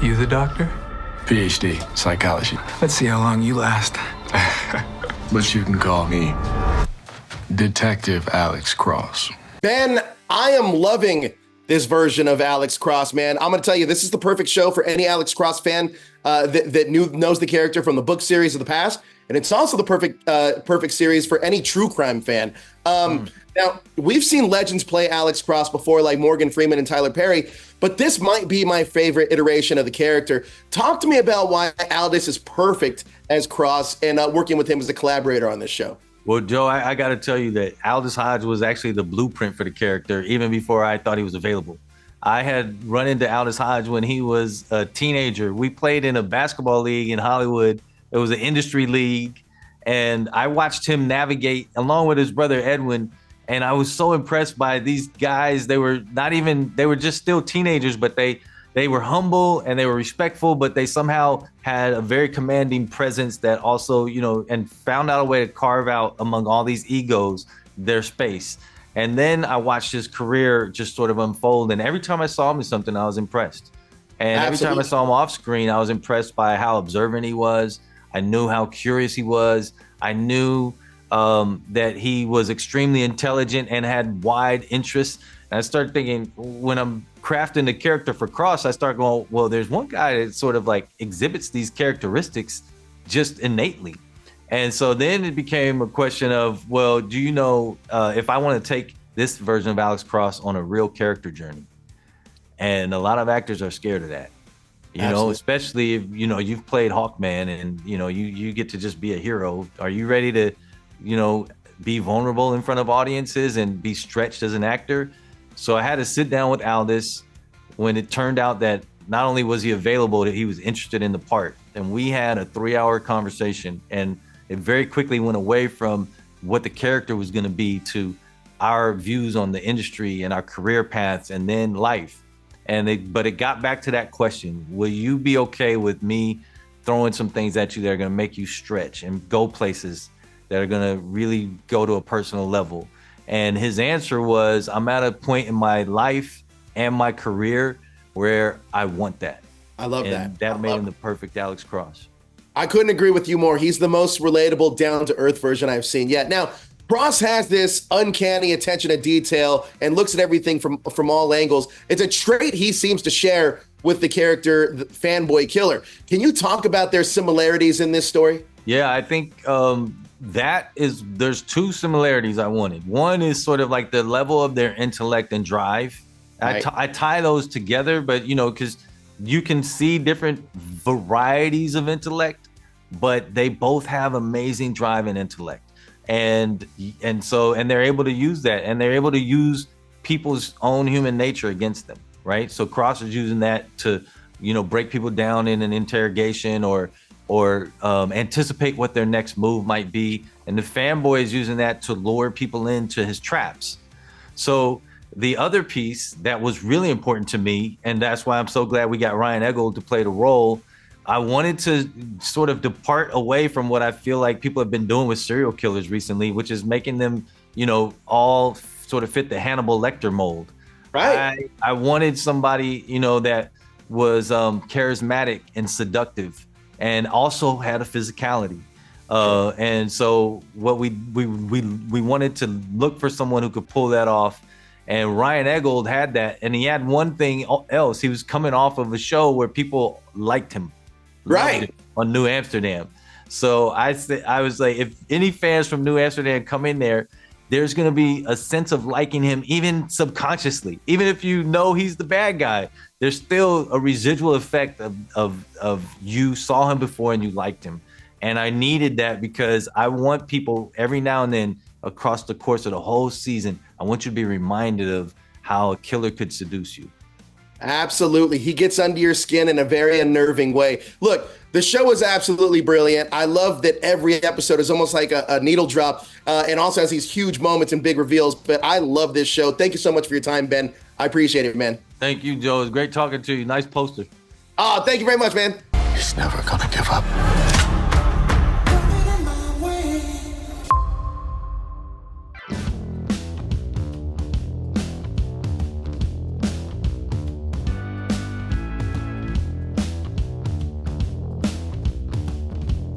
You the doctor? PhD, psychology. Let's see how long you last. But you can call me Detective Alex Cross. Ben, I am loving this version of Alex Cross, man. I'm going to tell you, this is the perfect show for any Alex Cross fan that knows the character from the book series of the past. And it's also the perfect series for any true crime fan. Now, we've seen legends play Alex Cross before, like Morgan Freeman and Tyler Perry, but this might be my favorite iteration of the character. Talk to me about why Aldis is perfect as Cross and working with him as a collaborator on this show. Well, Joe, I got to tell you that Aldis Hodge was actually the blueprint for the character, even before I thought he was available. I had run into Aldis Hodge when he was a teenager. We played in a basketball league in Hollywood. It was an industry league, and I watched him navigate along with his brother Edwin. And I was so impressed by these guys. They were just still teenagers, but they were humble and they were respectful, but they somehow had a very commanding presence that also, and found out a way to carve out among all these egos their space. And then I watched his career just sort of unfold. And every time I saw him in something, I was impressed. And every time I saw him off screen, I was impressed by how observant he was. I knew how curious he was. I knew that he was extremely intelligent and had wide interests. And I started thinking, when I'm crafting the character for Cross, I start going, well, there's one guy that sort of like exhibits these characteristics just innately. And so then it became a question of, well, do you know if I want to take this version of Alex Cross on a real character journey? And a lot of actors are scared of that. Especially if, you've played Hawkman and, you get to just be a hero. Are you ready to, be vulnerable in front of audiences and be stretched as an actor? So I had to sit down with Aldis when it turned out that not only was he available, that he was interested in the part. And we had a 3-hour conversation, and it very quickly went away from what the character was going to be to our views on the industry and our career paths and then life. But it got back to that question: will you be okay with me throwing some things at you that are going to make you stretch and go places that are going to really go to a personal level? And his answer was, I'm at a point in my life and my career where I want that. I love that. And that made him the perfect Alex Cross. I couldn't agree with you more. He's the most relatable, down-to-earth version I've seen yet. Now, Cross has this uncanny attention to detail and looks at everything from all angles. It's a trait he seems to share with the character, the Fanboy Killer. Can you talk about their similarities in this story? Yeah, I think there's two similarities I wanted. One is sort of like the level of their intellect and drive. Right. I tie those together, but because you can see different varieties of intellect, but they both have amazing drive and intellect. And they're able to use that, and they're able to use people's own human nature against them, right? So Cross is using that to, break people down in an interrogation or anticipate what their next move might be. And the Fanboy is using that to lure people into his traps. So the other piece that was really important to me, and that's why I'm so glad we got Ryan Eggold to play the role, I wanted to sort of depart away from what I feel like people have been doing with serial killers recently, which is making them, all sort of fit the Hannibal Lecter mold. Right. I wanted somebody, that was charismatic and seductive and also had a physicality. And so what we wanted to look for someone who could pull that off. And Ryan Eggold had that. And he had one thing else. He was coming off of a show where people liked him. Right. On New Amsterdam. So I was like, if any fans from New Amsterdam come in there, there's going to be a sense of liking him, even subconsciously. Even if he's the bad guy, there's still a residual effect of you saw him before and you liked him. And I needed that because I want people every now and then across the course of the whole season, I want you to be reminded of how a killer could seduce you. Absolutely. He gets under your skin in a very unnerving way. Look, the show is absolutely brilliant. I love that every episode is almost like a needle drop and also has these huge moments and big reveals. But I love this show. Thank you so much for your time, Ben. I appreciate it, man. Thank you, Joe. It's great talking to you. Nice poster. Thank you very much, man. He's never gonna give up.